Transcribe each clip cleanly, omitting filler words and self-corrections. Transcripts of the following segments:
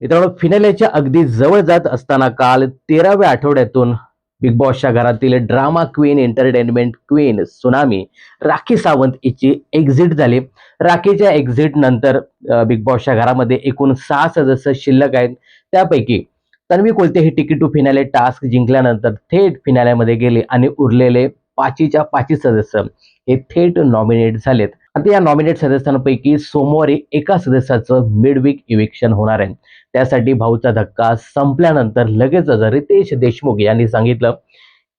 मित्रांनो, फिनालेच्या अगदी जवळ जात असताना काल 13व्या आठवड्यातून बिग बॉसच्या घरातील drama queen, entertainment queen tsunami Rakhi Sawant हिची एक्झिट झाली. राखीच्या एक्झिट नंतर बिग बॉसच्या घरामध्ये एकूण 6 सदस्य शिल्लक आहेत. त्यापैकी तन्वी कोलते ही तिकीट टू फिनाले टास्क जिंकल्यानंतर थेट फिनाल्यामध्ये गेले आणि उरलेले 5च्या 5 सदस्य हे थेट नॉमिनेट झालेत. आता या नॉमिनेट सदस्यांपैकी सोमवारी एका सदस्याचं मिडवीक इव्हिक्शन होणार आहे. त्यासाठी भाऊचा धक्का संपल्यानंतर लगेचच रितेश देशमुख यांनी सांगितलं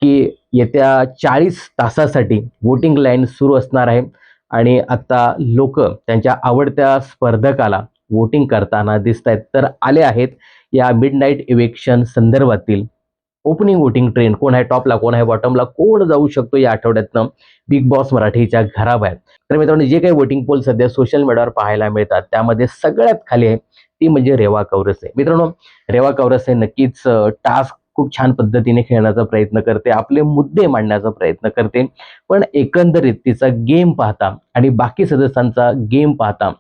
की येत्या 40 तासासाठी वोटिंग लाईन सुरू असणार आहे आणि आता लोक त्यांच्या आवडत्या स्पर्धकाला वोटिंग करताना दिसत आहेत. तर आले आहेत या मिडनाईट इव्हिक्शन संदर्भातील ओपनिंग वोटिंग ट्रेंड, कोण आहे टॉपला, कोण आहे बॉटमला, कोण जाऊ शकतो या आठवड्यातनं बिग बॉस मराठीच्या घराबाहेर. तर मित्रांनो, जे काही वोटिंग पोल सध्या सोशल मीडियावर पाहायला मिळतात त्यामध्ये सगळ्यात खाली आहे ती म्हणजे रेवा कौरसे. मित्रांनो, रेवा कौरसे नक्कीच टास्क खूप छान पद्धतीने खेळण्याचा प्रयत्न करते, आपले मुद्दे मांडण्याचा प्रयत्न करते, पण एकंदरीत तिचा गेम पाहता आणि बाकी सदस्यांचा गेम पाहता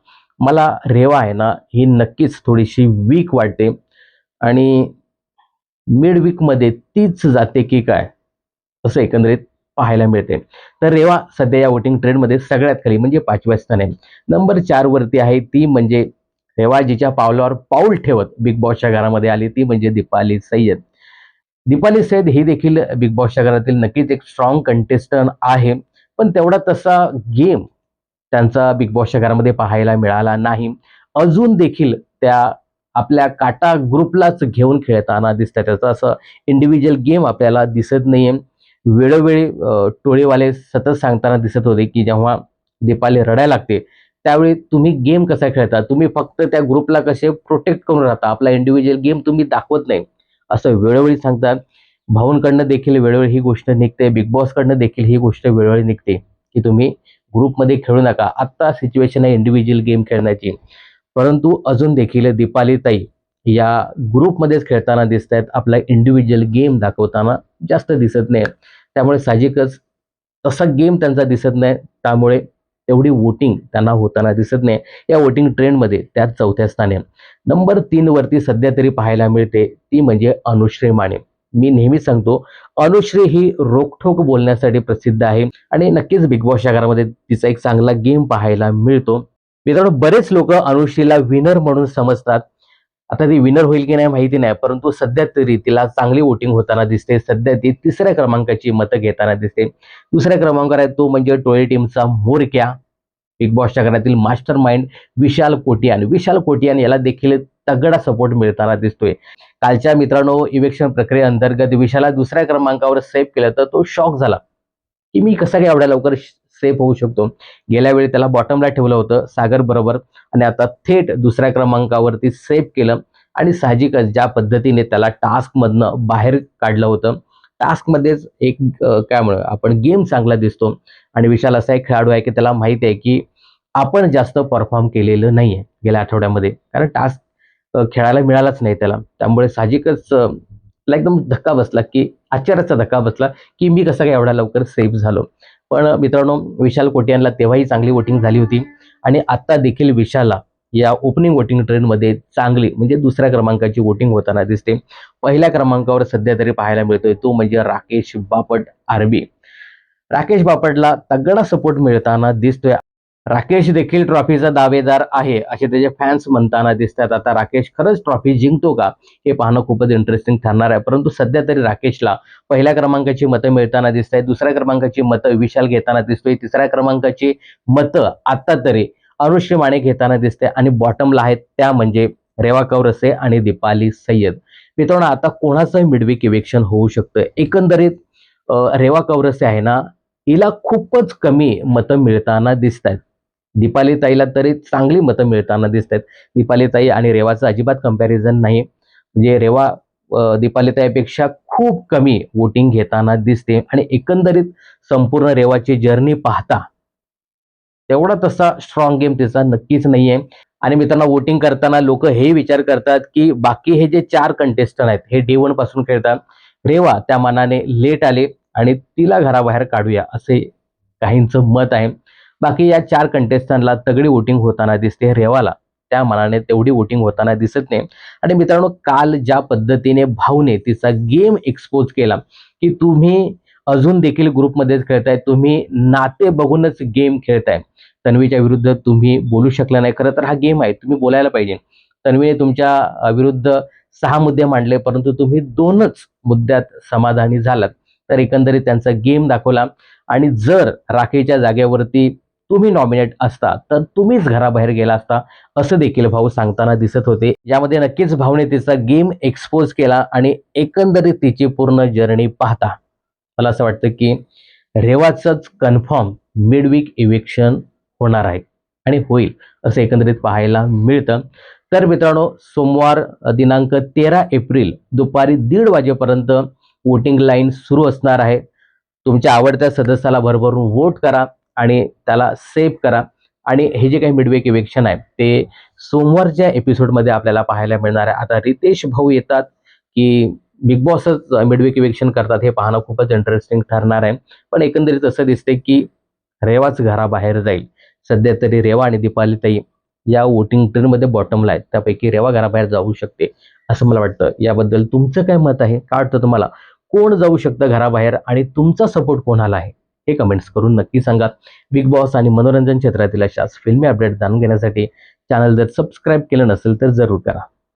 मला रेवा आहे ना ही नक्कीच थोडीशी वीक वाटते आणि मिड वीकमध्ये तीच जाते की काय असं एकंदरीत पाहायला मिळते. तर रेवा सध्या या वोटिंग ट्रेंडमध्ये सगळ्यात खाली म्हणजे 5व्या स्थानी आहे. नंबर 4 वरती आहे ती म्हणजे रेवा जिच्या पावलावर पाऊल ठेवत बिग बॉसच्या घरामध्ये आली ती म्हणजे दीपाली सय्यद. दीपाली सय्यद ही देखील बिग बॉसच्या घरातील नक्कीच एक स्ट्रॉंग कंटेस्टंट आहे, पण तेवढा तसा गेम त्यांचा बिग बॉसच्या घरामध्ये पाहायला मिळाला नाही. अजून देखील त्या आपल्या काटा ग्रुपलाच घेऊन खेळताना दिसतात. त्याचा असं इंडिव्हिज्युअल गेम आपल्याला दिसत नाहीये. वेळोवेळी टोळीवाले सतत सांगताना दिसत होते की जेव्हा दीपाली रडायला लागते त्यावेळी तुम्ही गेम कसा खेळता, तुम्ही फक्त त्या ग्रुपला कसे प्रोटेक्ट करून राहता, आपला इंडिव्हिज्युअल गेम तुम्ही दाखवत नाही असं वेळोवेळी सांगतात. भाऊंकडनं देखील वेळोवेळी ही गोष्ट निघते, बिग बॉसकडनं देखील ही गोष्ट वेळोवेळी निघते की तुम्ही ग्रुपमध्ये खेळू नका. आत्ता सिच्युएशन आहे इंडिव्हिज्युअल गेम खेळण्याची, परंतु अजून देखील दीपाली ताई या ग्रुपमध्येच खेळताना दिसत आहेत, आपला इंडिव्हिज्युअल गेम दाखवताना जास्त दिसत नाही. त्यामुळे साहजिकच तसा गेम त्यांचा दिसत नाही, त्यामुळे तेवढी वोटिंग त्यांना होताना दिसत नाही. या वोटिंग ट्रेंडमध्ये त्या 4थ्या स्थानी आहे. नंबर 3 वरती सध्या तरी पाहायला मिळते ती म्हणजे अनुश्री माने. मी नेहमी सांगतो, अनुश्री ही रोखठोक बोलण्यासाठी प्रसिद्ध आहे आणि नक्कीच बिग बॉसच्या घरामध्ये तिचा एक चांगला गेम पाहायला मिळतो. मित्रांनो, बरेच लोक अनुश्रीला विनर म्हणून समजतात. आता ती विनर होईल की नाही माहिती नाही, परंतु सध्या तरी तिला चांगली वोटिंग होताना दिसते. सध्या ती 3ऱ्या क्रमांकाची मतं घेताना दिसते. 2ऱ्या क्रमांकावर आहे तो म्हणजे टोळी टीमचा म्होरक्या, बिग बॉसच्या घरातील मास्टर माइंड विशाल कोटियान. विशाल कोटियान याला देखील तगडा सपोर्ट मिळताना दिसतोय. कालच्या मित्रांनो इलेक्शन प्रक्रियेअंतर्गत विशाला 2ऱ्या क्रमांकावर सेव्ह केलं तर तो शॉक झाला की मी कसा काय एवढ्या लवकर सेफ होऊ शकतो. गेल्या वेळी त्याला बॉटमला ठेवलं होतं सागर बरोबर आणि आता थेट 2ऱ्या क्रमांकावरती सेफ केलं आणि साहजिकच ज्या पद्धतीने त्याला टास्कमधनं बाहेर काढलं होतं, टास्कमध्येच एक काय म्हणू आपण गेम चांगला दिसतो आणि विशाल असा एक खेळाडू आहे की त्याला माहिती आहे की आपण जास्त परफॉर्म केलेलं नाहीये गेल्या आठवड्यामध्ये, कारण टास्क खेळायला मिळालाच नाही त्याला. त्यामुळे साहजिकच त्याला एकदम धक्का बसला की आश्चर्याचा धक्का बसला की मी कसं काय एवढ्या लवकर सेफ झालो. पण मित्रांनो, विशाल कोटियानला तेव्हाही चांगली वोटिंग झाली होती आणि आता देखील विशालला या ओपनिंग वोटिंग ट्रेंडमध्ये चांगली म्हणजे 2ऱ्या क्रमांकाची वोटिंग होताना दिसते. पहिल्या क्रमांकावर सध्या तरी पाहायला मिळतोय तो म्हणजे राकेश बापट आरबी. राकेश बापटला तगडा सपोर्ट मिळताना दिसतोय. राकेश देखील ट्रॉफीचा दावेदार आहे असे त्याचे फॅन्स म्हणताना दिसतात. आता राकेश खरंच ट्रॉफी जिंकतो का हे पाहणं खूपच इंटरेस्टिंग ठरणार आहे. परंतु सध्या तरी राकेशला पहिल्या क्रमांकाची मतं मिळताना दिसत आहेत, 2ऱ्या क्रमांकाची मतं विशाल घेताना दिसतोय, 3ऱ्या क्रमांकाची मतं आता तरी अनुश्री माने घेताना दिसते आणि बॉटमला आहेत त्या म्हणजे रेवा कौरसे आणि दीपाली सय्यद. मित्रांनो, आता कोणाचं मिडवीक इव्हिक्शन होऊ शकतं. एकंदरीत रेवा कौरसे आहे ना, हिला खूपच कमी मतं मिळताना दिसत आहेत. दीपाली ताईला तरी चांगली मतं मिळताना दिसत आहेत. दीपाली ताई आणि रेवाचं अजिबात कंपॅरिझन नाही. म्हणजे रेवा दीपाली ताईपेक्षा खूप कमी वोटिंग घेताना दिसते आणि एकंदरीत संपूर्ण रेवाची जर्नी पाहता तेवढा तसा स्ट्रॉंग गेम तिचा नक्कीच नाहीये. आणि मित्रांनो, वोटिंग करताना लोक हे विचार करतात की बाकी हे जे 4 कंटेस्टंट आहेत हे डे 1 पासून खेळतात, रेवा त्या मानाने लेट आले आणि तिला घराबाहेर काढूया असे काहींचं मत आहे. बाकी या 4 कंटेस्टंटला तगडी वोटिंग होताना दिसते. रेवाला त्या मानाने तेवढी वोटिंग होताना दिसत नाही. आणि मित्रांनो, काल ज्या पद्धतीने भाऊने तिचा गेम एक्सपोज केला की तुम्ही अजून देखील ग्रुपमध्येच खेळताय, तुम्ही नाते बघूनच गेम खेळताय, तन्वीच्या विरुद्ध तुम्ही बोलू शकला नाही. खरं तर हा गेम आहे, तुम्ही बोलायला पाहिजे. तन्वीने तुमच्या विरुद्ध 6 मुद्दे मांडले, परंतु तुम्ही 2च मुद्द्यात समाधानी झालात. तर एकंदरीत त्यांचा गेम दाखवला. आणि जर राखीच्या जागेवरती तुम्ही नॉमिनेट असता तर तुम्हीच घराबाहेर गेला असता, असं देखील भाऊ सांगताना दिसत होते. यामध्ये नक्कीच भाऊने तिचा गेम एक्सपोज केला आणि एकंदरीत तिची पूर्ण जर्नी पाहता मला असं वाटतं की रेवाचंच कन्फर्म मिडवीक इव्हिक्शन होणार आहे आणि होईल असं एकंदरीत पाहायला मिळतं. तर मित्रांनो, सोमवार दिनांक 13 एप्रिल दुपारी 1:30 वाजेपर्यंत वोटिंग लाईन सुरू असणार आहे. तुमच्या आवडत्या सदस्याला भरभरून वोट करा आणि त्याला सेव्ह करा. आणि हे जे काही मिडवीक इव्हिक्शन आहे ते सोमवारच्या एपिसोडमध्ये आपल्याला पाहायला मिळणार आहे. आता रितेश भाऊ येतात की बिग बॉसच मिडवीक इव्हिक्शन करतात हे पाहणं खूपच इंटरेस्टिंग ठरणार आहे. पण एकंदरीत असं दिसते की रेवाच घराबाहेर जाईल. सध्या तरी रेवा आणि दीपालीताई या वोटिंग ट्रेनमध्ये बॉटमला आहेत. त्यापैकी रेवा घराबाहेर जाऊ शकते असं मला वाटतं. याबद्दल तुमचं काय मत आहे? काय वाटतं तुम्हाला? कोण जाऊ शकतं घराबाहेर आणि तुमचा सपोर्ट कोणाला आहे? हे कमेंट्स करून नक्की सांगा. बिग बॉस आणि मनोरंजन क्षेत्रातील अशाच फिल्मी अपडेट जाणून घेण्यासाठी चॅनल जर सबस्क्राईब केलं नसेल तर जरूर करा.